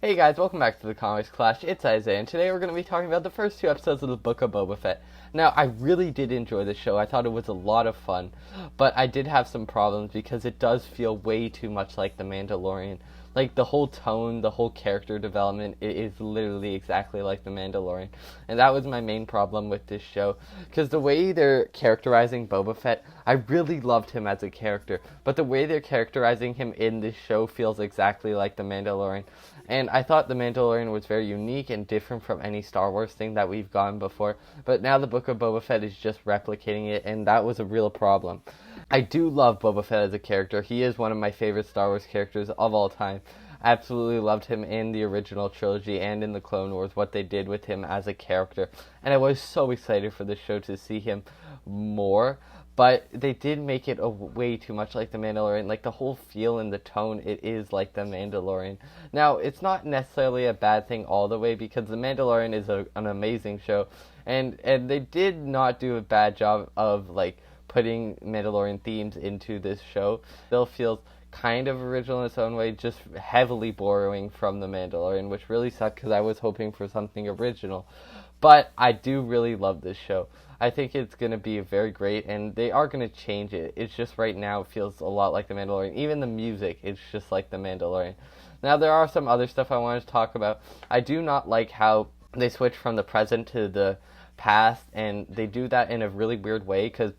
Hey guys, welcome back to the Comics Clash. It's Isaiah, and today we're going to be talking about the first two episodes of the Book of Boba Fett. Now, I really did enjoy the show. I thought it was a lot of fun, but I did have some problems because it does feel way too much like The Mandalorian. Like, the whole tone, the whole character development, it is literally exactly like The Mandalorian. And that was my main problem with this show, because the way they're characterizing Boba Fett, I really loved him as a character, but the way they're characterizing him in this show feels exactly like The Mandalorian. And I thought The Mandalorian was very unique and different from any Star Wars thing that we've gotten before, but now the Book of Boba Fett is just replicating it, and that was a real problem. I do love Boba Fett as a character. He is one of my favorite Star Wars characters of all time. I absolutely loved him in the original trilogy and in the Clone Wars, what they did with him as a character. And I was so excited for this show to see him more. But they did make it way too much like The Mandalorian. Like, the whole feel and the tone, it is like The Mandalorian. Now, it's not necessarily a bad thing all the way, because The Mandalorian is an amazing show. And they did not do a bad job of, like, putting Mandalorian themes into this show. Still feels kind of original in its own way, just heavily borrowing from The Mandalorian, which really sucked because I was hoping for something original. But I do really love this show. I think it's going to be very great, and they are going to change it. It's just right now it feels a lot like The Mandalorian. Even the music, it's just like The Mandalorian. Now, there are some other stuff I wanted to talk about. I do not like how they switch from the present to the past, and they do that in a really weird way, because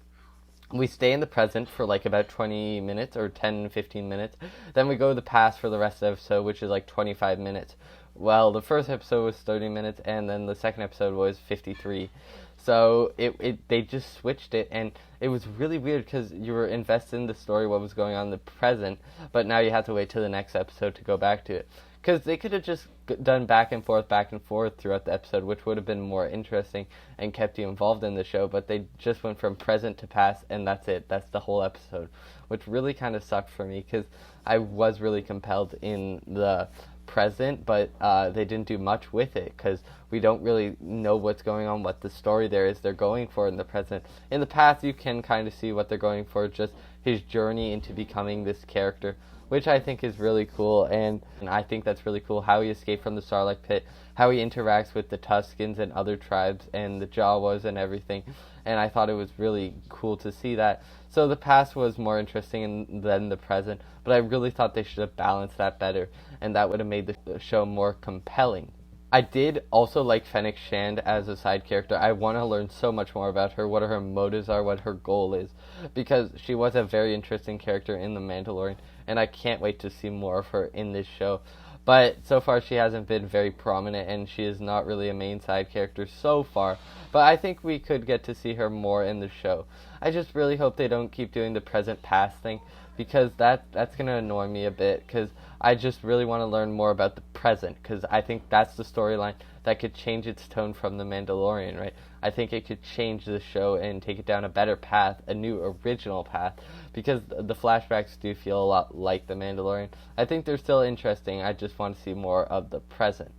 we stay in the present for like about 20 minutes or 10, 15 minutes. Then we go to the past for the rest of the episode, which is like 25 minutes. Well, the first episode was 30 minutes, and then the second episode was 53. So they just switched it, and it was really weird because you were invested in the story, what was going on in the present, but now you have to wait till the next episode to go back to it. Because they could have just done back and forth throughout the episode, which would have been more interesting and kept you involved in the show, but they just went from present to past, and that's it. That's the whole episode, which really kind of sucked for me, because I was really compelled in the present, but they didn't do much with it, because we don't really know what's going on, what the story they're going for in the present. In the past, you can kind of see what they're going for, just his journey into becoming this character, which I think is really cool, and I think that's really cool, how he escaped from the Sarlacc pit, how he interacts with the Tuskens and other tribes, and the Jawas and everything, and I thought it was really cool to see that. So the past was more interesting than the present, but I really thought they should have balanced that better, and that would have made the show more compelling. I did also like Fennec Shand as a side character. I want to learn so much more about her, what her motives are, what her goal is, because she was a very interesting character in The Mandalorian, and I can't wait to see more of her in this show. But so far she hasn't been very prominent, and she is not really a main side character so far, but I think we could get to see her more in the show. I just really hope they don't keep doing the present-past thing, because that's going to annoy me a bit, because I just really want to learn more about the present, because I think that's the storyline that could change its tone from The Mandalorian, right? I think it could change the show and take it down a better path, a new original path, because the flashbacks do feel a lot like The Mandalorian. I think they're still interesting. I just want to see more of the present.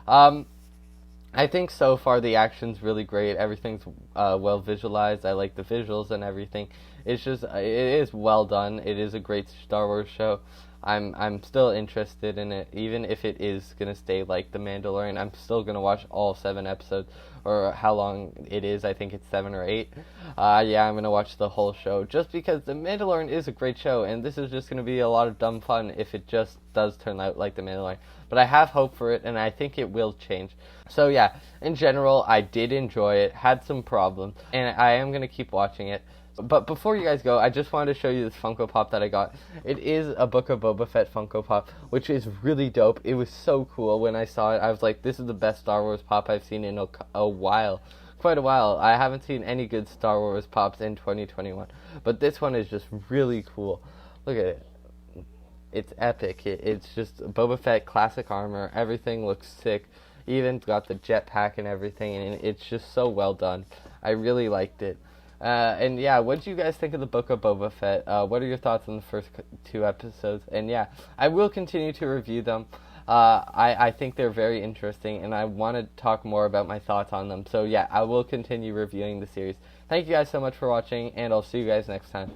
I think so far the action's really great. Everything's well visualized. I like the visuals and everything. It's just, it is well done. It is a great Star Wars show. I'm still interested in it, even if it is going to stay like The Mandalorian. I'm still going to watch all 7 episodes, or how long it is. I think it's 7 or 8. Yeah, I'm going to watch the whole show, just because The Mandalorian is a great show, and this is just going to be a lot of dumb fun if it just does turn out like The Mandalorian. But I have hope for it, and I think it will change. So yeah, in general, I did enjoy it, had some problems, and I am going to keep watching it. But before you guys go, I just wanted to show you this Funko Pop that I got. It is a Book of Boba Fett Funko Pop, which is really dope. It was so cool when I saw it. I was like, this is the best Star Wars pop I've seen in a while. Quite a while. I haven't seen any good Star Wars pops in 2021. But this one is just really cool. Look at it. It's epic. It's just Boba Fett classic armor. Everything looks sick. Even got the jetpack and everything, and it's just so well done. I really liked it. And yeah, what do you guys think of the Book of Boba Fett? What are your thoughts on the first 2 episodes? And yeah, I will continue to review them. I think they're very interesting, and I want to talk more about my thoughts on them. So yeah, I will continue reviewing the series. Thank you guys so much for watching, and I'll see you guys next time.